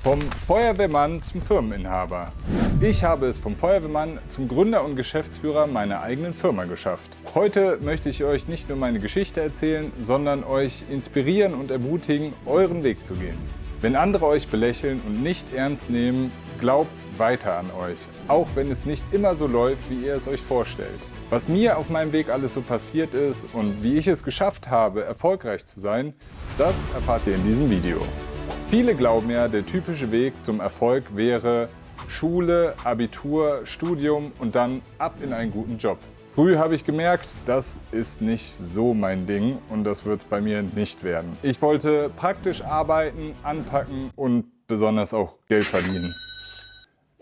Vom Feuerwehrmann zum Firmeninhaber. Ich habe es vom Feuerwehrmann zum Gründer und Geschäftsführer meiner eigenen Firma geschafft. Heute möchte ich euch nicht nur meine Geschichte erzählen, sondern euch inspirieren und ermutigen, euren Weg zu gehen. Wenn andere euch belächeln und nicht ernst nehmen, glaubt weiter an euch, auch wenn es nicht immer so läuft, wie ihr es euch vorstellt. Was mir auf meinem Weg alles so passiert ist und wie ich es geschafft habe, erfolgreich zu sein, das erfahrt ihr in diesem Video. Viele glauben ja, der typische Weg zum Erfolg wäre Schule, Abitur, Studium und dann ab in einen guten Job. Früh habe ich gemerkt, das ist nicht so mein Ding und das wird es bei mir nicht werden. Ich wollte praktisch arbeiten, anpacken und besonders auch Geld verdienen.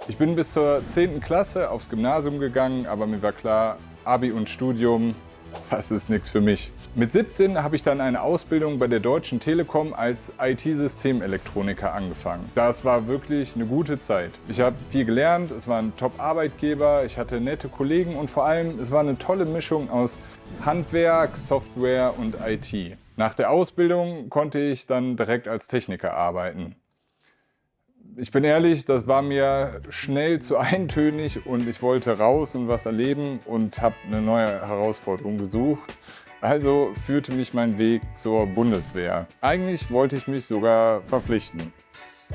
Ich bin bis zur 10. Klasse aufs Gymnasium gegangen, aber mir war klar, Abi und Studium, das ist nichts für mich. Mit 17 habe ich dann eine Ausbildung bei der Deutschen Telekom als IT-Systemelektroniker angefangen. Das war wirklich eine gute Zeit. Ich habe viel gelernt, es war ein Top-Arbeitgeber, ich hatte nette Kollegen und vor allem, es war eine tolle Mischung aus Handwerk, Software und IT. Nach der Ausbildung konnte ich dann direkt als Techniker arbeiten. Ich bin ehrlich, das war mir schnell zu eintönig und ich wollte raus und was erleben und habe eine neue Herausforderung gesucht. Also führte mich mein Weg zur Bundeswehr. Eigentlich wollte ich mich sogar verpflichten.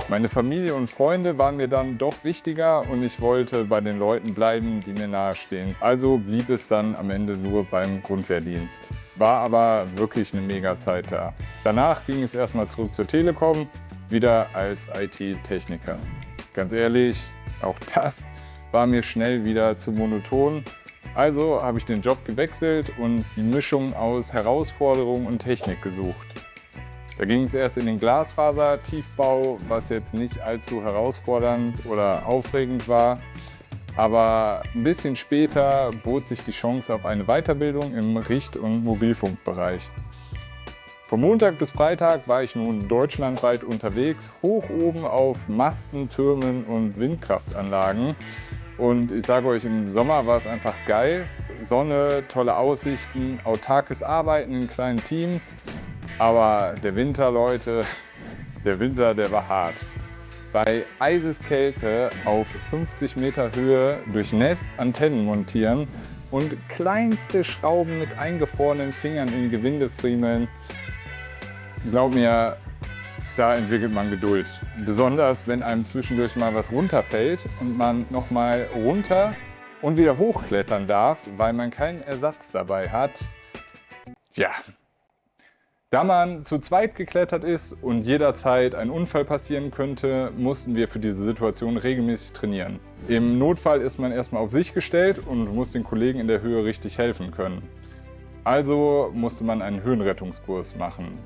Meine Familie und Freunde waren mir dann doch wichtiger und ich wollte bei den Leuten bleiben, die mir nahestehen. Also blieb es dann am Ende nur beim Grundwehrdienst. War aber wirklich eine mega Zeit da. Danach ging es erstmal zurück zur Telekom, wieder als IT-Techniker. Ganz ehrlich, auch das war mir schnell wieder zu monoton. Also habe ich den Job gewechselt und die Mischung aus Herausforderung und Technik gesucht. Da ging es erst in den Glasfaser-Tiefbau, was jetzt nicht allzu herausfordernd oder aufregend war. Aber ein bisschen später bot sich die Chance auf eine Weiterbildung im Richt- und Mobilfunkbereich. Von Montag bis Freitag war ich nun deutschlandweit unterwegs, hoch oben auf Masten, Türmen und Windkraftanlagen. Und ich sage euch, im Sommer war es einfach geil. Sonne, tolle Aussichten, autarkes Arbeiten in kleinen Teams. Aber der Winter, Leute, der Winter, der war hart. Bei Eiseskälte auf 50 Meter Höhe durchnässt Antennen montieren und kleinste Schrauben mit eingefrorenen Fingern in Gewinde friemeln. Glaub mir, da entwickelt man Geduld. Besonders, wenn einem zwischendurch mal was runterfällt und man nochmal runter und wieder hochklettern darf, weil man keinen Ersatz dabei hat. Ja. Da man zu zweit geklettert ist und jederzeit ein Unfall passieren könnte, mussten wir für diese Situation regelmäßig trainieren. Im Notfall ist man erstmal auf sich gestellt und muss den Kollegen in der Höhe richtig helfen können. Also musste man einen Höhenrettungskurs machen.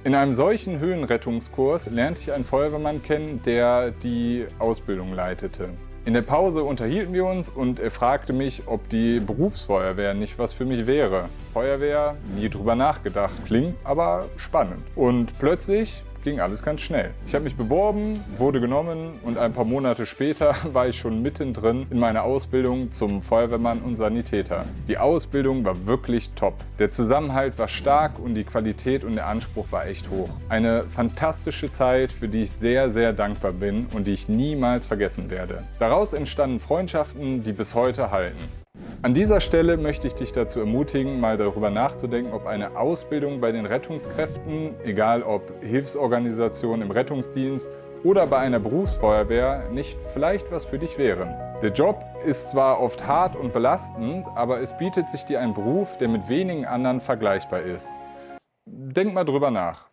In einem solchen Höhenrettungskurs lernte ich einen Feuerwehrmann kennen, der die Ausbildung leitete. In der Pause unterhielten wir uns und er fragte mich, ob die Berufsfeuerwehr nicht was für mich wäre. Feuerwehr, nie drüber nachgedacht, klingt aber spannend. Und plötzlich ging alles ganz schnell. Ich habe mich beworben, wurde genommen und ein paar Monate später war ich schon mittendrin in meiner Ausbildung zum Feuerwehrmann und Sanitäter. Die Ausbildung war wirklich top. Der Zusammenhalt war stark und die Qualität und der Anspruch war echt hoch. Eine fantastische Zeit, für die ich sehr, sehr dankbar bin und die ich niemals vergessen werde. Daraus entstanden Freundschaften, die bis heute halten. An dieser Stelle möchte ich dich dazu ermutigen, mal darüber nachzudenken, ob eine Ausbildung bei den Rettungskräften, egal ob Hilfsorganisation im Rettungsdienst oder bei einer Berufsfeuerwehr, nicht vielleicht was für dich wären. Der Job ist zwar oft hart und belastend, aber es bietet sich dir ein Beruf, der mit wenigen anderen vergleichbar ist. Denk mal drüber nach.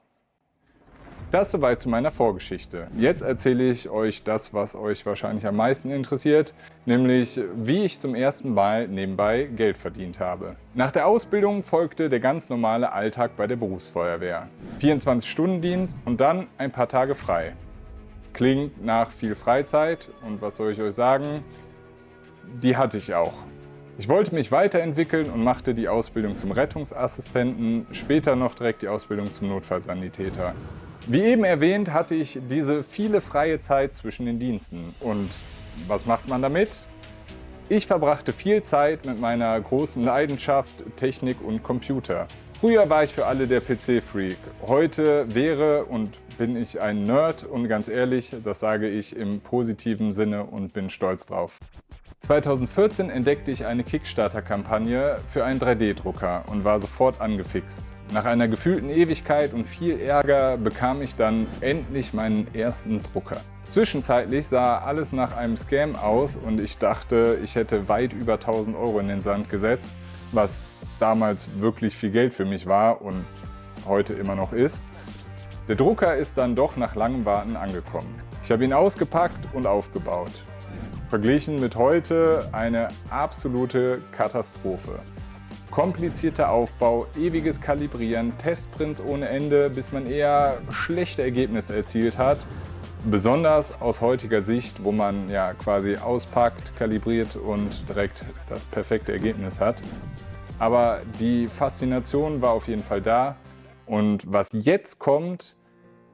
Das soweit zu meiner Vorgeschichte. Jetzt erzähle ich euch das, was euch wahrscheinlich am meisten interessiert, nämlich wie ich zum ersten Mal nebenbei Geld verdient habe. Nach der Ausbildung folgte der ganz normale Alltag bei der Berufsfeuerwehr. 24-Stunden-Dienst und dann ein paar Tage frei. Klingt nach viel Freizeit und was soll ich euch sagen? Die hatte ich auch. Ich wollte mich weiterentwickeln und machte die Ausbildung zum Rettungsassistenten, später noch direkt die Ausbildung zum Notfallsanitäter. Wie eben erwähnt, hatte ich diese viele freie Zeit zwischen den Diensten. Und was macht man damit? Ich verbrachte viel Zeit mit meiner großen Leidenschaft Technik und Computer. Früher war ich für alle der PC-Freak. Heute wäre und bin ich ein Nerd und ganz ehrlich, das sage ich im positiven Sinne und bin stolz drauf. 2014 entdeckte ich eine Kickstarter-Kampagne für einen 3D-Drucker und war sofort angefixt. Nach einer gefühlten Ewigkeit und viel Ärger bekam ich dann endlich meinen ersten Drucker. Zwischenzeitlich sah alles nach einem Scam aus und ich dachte, ich hätte weit über 1000 Euro in den Sand gesetzt, was damals wirklich viel Geld für mich war und heute immer noch ist. Der Drucker ist dann doch nach langem Warten angekommen. Ich habe ihn ausgepackt und aufgebaut. Verglichen mit heute eine absolute Katastrophe. Komplizierter Aufbau, ewiges Kalibrieren, Testprints ohne Ende, bis man eher schlechte Ergebnisse erzielt hat. Besonders aus heutiger Sicht, wo man ja quasi auspackt, kalibriert und direkt das perfekte Ergebnis hat. Aber die Faszination war auf jeden Fall da und was jetzt kommt,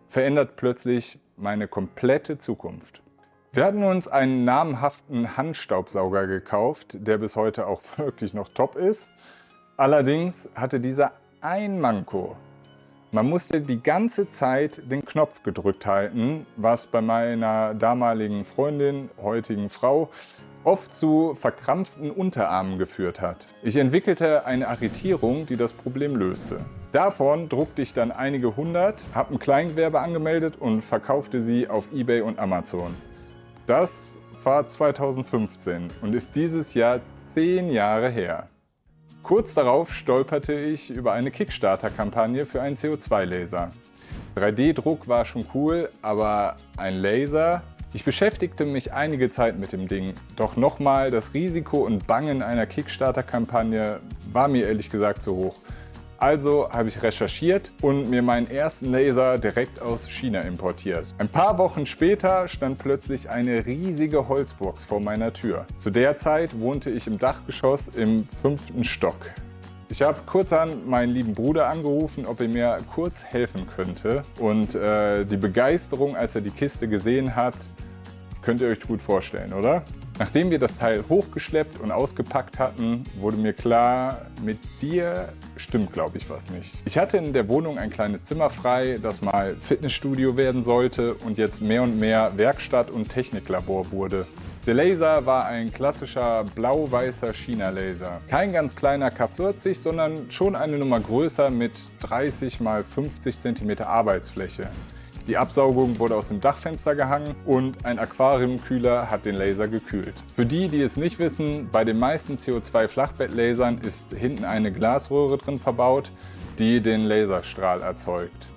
verändert plötzlich meine komplette Zukunft. Wir hatten uns einen namhaften Handstaubsauger gekauft, der bis heute auch wirklich noch top ist. Allerdings hatte dieser ein Manko. Man musste die ganze Zeit den Knopf gedrückt halten, was bei meiner damaligen Freundin, heutigen Frau, oft zu verkrampften Unterarmen geführt hat. Ich entwickelte eine Arretierung, die das Problem löste. Davon druckte ich dann einige hundert, habe ein Kleingewerbe angemeldet und verkaufte sie auf eBay und Amazon. Das war 2015 und ist dieses Jahr 10 Jahre her. Kurz darauf stolperte ich über eine Kickstarter-Kampagne für einen CO2-Laser. 3D-Druck war schon cool, aber ein Laser? Ich beschäftigte mich einige Zeit mit dem Ding, doch nochmal, das Risiko und Bangen einer Kickstarter-Kampagne war mir ehrlich gesagt zu hoch. Also habe ich recherchiert und mir meinen ersten Laser direkt aus China importiert. Ein paar Wochen später stand plötzlich eine riesige Holzbox vor meiner Tür. Zu der Zeit wohnte ich im Dachgeschoss im 5. Stock. Ich habe kurzerhand meinen lieben Bruder angerufen, ob er mir kurz helfen könnte. Und die Begeisterung, als er die Kiste gesehen hat, könnt ihr euch gut vorstellen, oder? Nachdem wir das Teil hochgeschleppt und ausgepackt hatten, wurde mir klar, mit dir stimmt, glaube ich, was nicht. Ich hatte in der Wohnung ein kleines Zimmer frei, das mal Fitnessstudio werden sollte und jetzt mehr und mehr Werkstatt und Techniklabor wurde. Der Laser war ein klassischer blau-weißer China-Laser. Kein ganz kleiner K40, sondern schon eine Nummer größer mit 30 x 50 cm Arbeitsfläche. Die Absaugung wurde aus dem Dachfenster gehangen und ein Aquariumkühler hat den Laser gekühlt. Für die, die es nicht wissen, bei den meisten CO2-Flachbettlasern ist hinten eine Glasröhre drin verbaut, die den Laserstrahl erzeugt.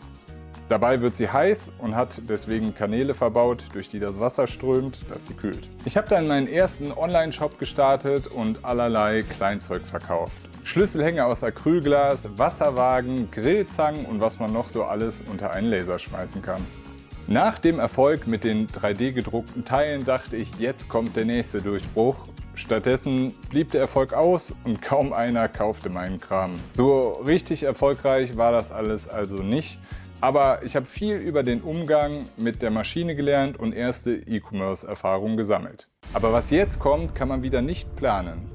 Dabei wird sie heiß und hat deswegen Kanäle verbaut, durch die das Wasser strömt, das sie kühlt. Ich habe dann meinen ersten Online-Shop gestartet und allerlei Kleinzeug verkauft. Schlüsselhänge aus Acrylglas, Wasserwagen, Grillzangen und was man noch so alles unter einen Laser schmeißen kann. Nach dem Erfolg mit den 3D-gedruckten Teilen dachte ich, jetzt kommt der nächste Durchbruch. Stattdessen blieb der Erfolg aus und kaum einer kaufte meinen Kram. So richtig erfolgreich war das alles also nicht, aber ich habe viel über den Umgang mit der Maschine gelernt und erste E-Commerce-Erfahrungen gesammelt. Aber was jetzt kommt, kann man wieder nicht planen.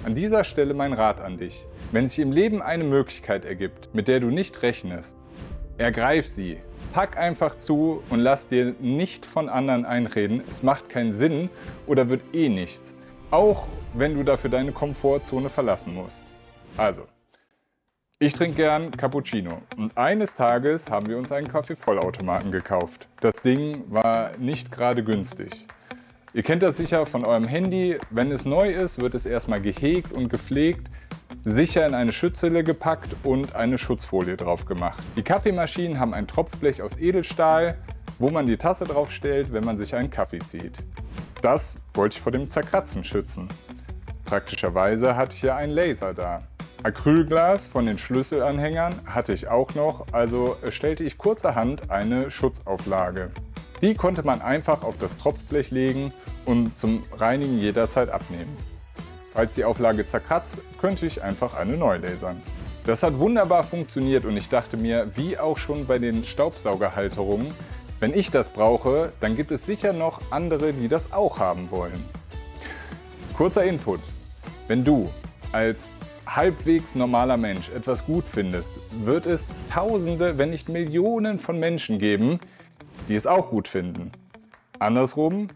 An dieser Stelle mein Rat an dich. Wenn sich im Leben eine Möglichkeit ergibt, mit der du nicht rechnest, ergreif sie. Pack einfach zu und lass dir nicht von anderen einreden, es macht keinen Sinn oder wird eh nichts. Auch wenn du dafür deine Komfortzone verlassen musst. Also, ich trinke gern Cappuccino und eines Tages haben wir uns einen Kaffeevollautomaten gekauft. Das Ding war nicht gerade günstig. Ihr kennt das sicher von eurem Handy. Wenn es neu ist, wird es erstmal gehegt und gepflegt, sicher in eine Schutzhülle gepackt und eine Schutzfolie drauf gemacht. Die Kaffeemaschinen haben ein Tropfblech aus Edelstahl, wo man die Tasse drauf stellt, wenn man sich einen Kaffee zieht. Das wollte ich vor dem Zerkratzen schützen. Praktischerweise hatte ich hier einen Laser da. Acrylglas von den Schlüsselanhängern hatte ich auch noch, also erstellte ich kurzerhand eine Schutzauflage. Die konnte man einfach auf das Tropfblech legen und zum Reinigen jederzeit abnehmen. Falls die Auflage zerkratzt, könnte ich einfach eine neu lasern. Das hat wunderbar funktioniert und ich dachte mir, wie auch schon bei den Staubsaugerhalterungen, wenn ich das brauche, dann gibt es sicher noch andere, die das auch haben wollen. Kurzer Input. Wenn du als halbwegs normaler Mensch etwas gut findest, wird es Tausende, wenn nicht Millionen von Menschen geben, die es auch gut finden. Andersrum,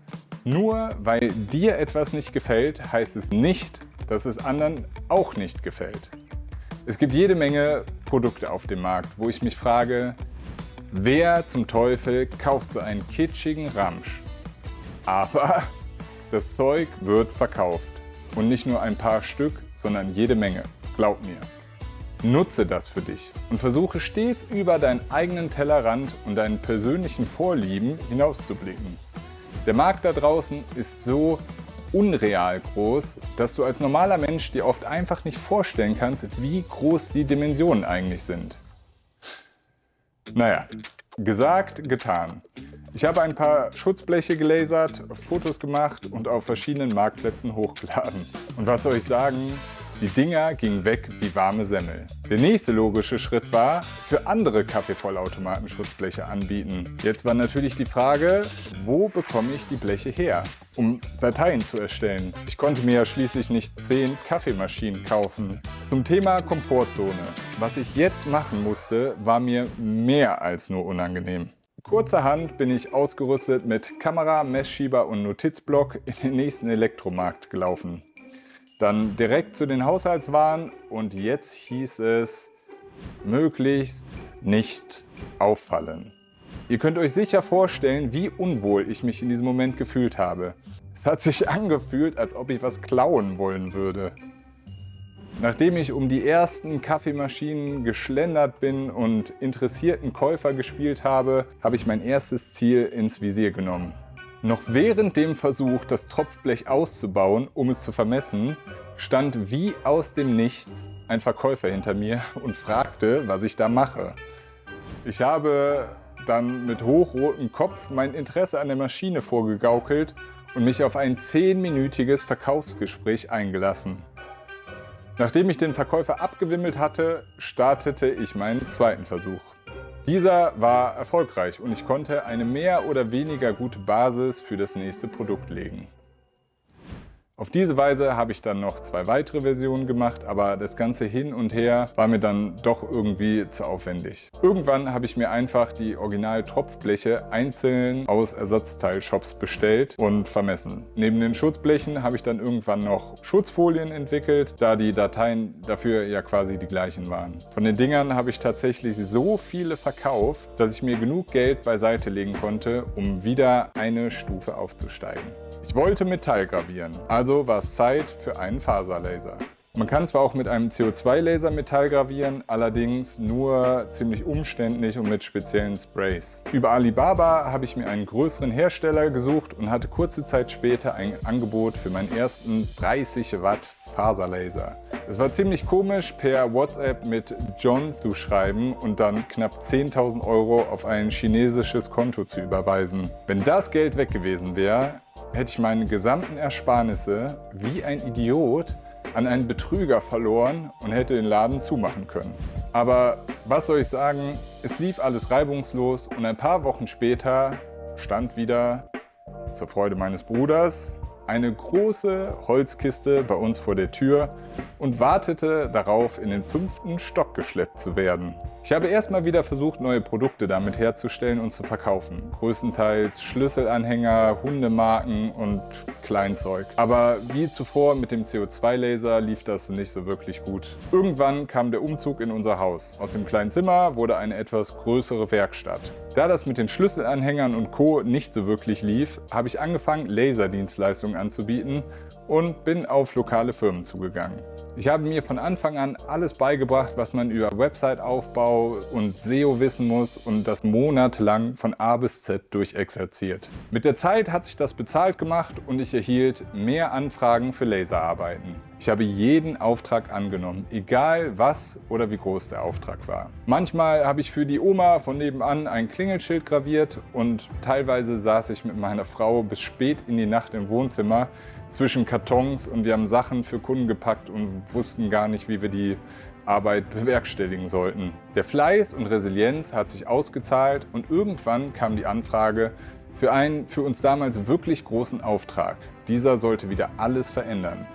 nur weil dir etwas nicht gefällt, heißt es nicht, dass es anderen auch nicht gefällt. Es gibt jede Menge Produkte auf dem Markt, wo ich mich frage, wer zum Teufel kauft so einen kitschigen Ramsch? Aber das Zeug wird verkauft. Und nicht nur ein paar Stück, sondern jede Menge. Glaub mir. Nutze das für dich und versuche stets über deinen eigenen Tellerrand und deinen persönlichen Vorlieben hinauszublicken. Der Markt da draußen ist so unreal groß, dass du als normaler Mensch dir oft einfach nicht vorstellen kannst, wie groß die Dimensionen eigentlich sind. Naja, gesagt, getan. Ich habe ein paar Schutzbleche gelasert, Fotos gemacht und auf verschiedenen Marktplätzen hochgeladen. Und was soll ich sagen? Die Dinger gingen weg wie warme Semmel. Der nächste logische Schritt war, für andere Kaffeevollautomaten Schutzbleche anbieten. Jetzt war natürlich die Frage, wo bekomme ich die Bleche her, um Dateien zu erstellen? Ich konnte mir ja schließlich nicht 10 Kaffeemaschinen kaufen. Zum Thema Komfortzone. Was ich jetzt machen musste, war mir mehr als nur unangenehm. Kurzerhand bin ich ausgerüstet mit Kamera, Messschieber und Notizblock in den nächsten Elektromarkt gelaufen. Dann direkt zu den Haushaltswaren und jetzt hieß es, möglichst nicht auffallen. Ihr könnt euch sicher vorstellen, wie unwohl ich mich in diesem Moment gefühlt habe. Es hat sich angefühlt, als ob ich was klauen wollen würde. Nachdem ich um die ersten Kaffeemaschinen geschlendert bin und interessierten Käufer gespielt habe, habe ich mein erstes Ziel ins Visier genommen. Noch während dem Versuch, das Tropfblech auszubauen, um es zu vermessen, stand wie aus dem Nichts ein Verkäufer hinter mir und fragte, was ich da mache. Ich habe dann mit hochrotem Kopf mein Interesse an der Maschine vorgegaukelt und mich auf ein 10-minütiges Verkaufsgespräch eingelassen. Nachdem ich den Verkäufer abgewimmelt hatte, startete ich meinen zweiten Versuch. Dieser war erfolgreich und ich konnte eine mehr oder weniger gute Basis für das nächste Produkt legen. Auf diese Weise habe ich dann noch 2 weitere Versionen gemacht, aber das ganze Hin und Her war mir dann doch irgendwie zu aufwendig. Irgendwann habe ich mir einfach die Original-Tropfbleche einzeln aus Ersatzteilshops bestellt und vermessen. Neben den Schutzblechen habe ich dann irgendwann noch Schutzfolien entwickelt, da die Dateien dafür ja quasi die gleichen waren. Von den Dingern habe ich tatsächlich so viele verkauft, dass ich mir genug Geld beiseite legen konnte, um wieder eine Stufe aufzusteigen. Ich wollte Metall gravieren, also war es Zeit für einen Faserlaser. Man kann zwar auch mit einem CO2-Laser Metall gravieren, allerdings nur ziemlich umständlich und mit speziellen Sprays. Über Alibaba habe ich mir einen größeren Hersteller gesucht und hatte kurze Zeit später ein Angebot für meinen ersten 30 Watt Faserlaser. Es war ziemlich komisch, per WhatsApp mit John zu schreiben und dann knapp 10.000 € auf ein chinesisches Konto zu überweisen. Wenn das Geld weg gewesen wäre, hätte ich meine gesamten Ersparnisse wie ein Idiot an einen Betrüger verloren und hätte den Laden zumachen können. Aber was soll ich sagen, es lief alles reibungslos und ein paar Wochen später stand wieder, zur Freude meines Bruders, eine große Holzkiste bei uns vor der Tür und wartete darauf, in den 5. Stock geschleppt zu werden. Ich habe erstmal wieder versucht, neue Produkte damit herzustellen und zu verkaufen. Größtenteils Schlüsselanhänger, Hundemarken und Kleinzeug. Aber wie zuvor mit dem CO2-Laser lief das nicht so wirklich gut. Irgendwann kam der Umzug in unser Haus. Aus dem kleinen Zimmer wurde eine etwas größere Werkstatt. Da das mit den Schlüsselanhängern und Co. nicht so wirklich lief, habe ich angefangen, Laserdienstleistungen anzubieten und bin auf lokale Firmen zugegangen. Ich habe mir von Anfang an alles beigebracht, was man über Website-Aufbau und SEO wissen muss und das monatelang von A bis Z durchexerziert. Mit der Zeit hat sich das bezahlt gemacht und ich erhielt mehr Anfragen für Laserarbeiten. Ich habe jeden Auftrag angenommen, egal was oder wie groß der Auftrag war. Manchmal habe ich für die Oma von nebenan ein Klingelschild graviert und teilweise saß ich mit meiner Frau bis spät in die Nacht im Wohnzimmer zwischen Kartons und wir haben Sachen für Kunden gepackt und wussten gar nicht, wie wir die Arbeit bewerkstelligen sollten. Der Fleiß und Resilienz hat sich ausgezahlt und irgendwann kam die Anfrage für einen für uns damals wirklich großen Auftrag. Dieser sollte wieder alles verändern.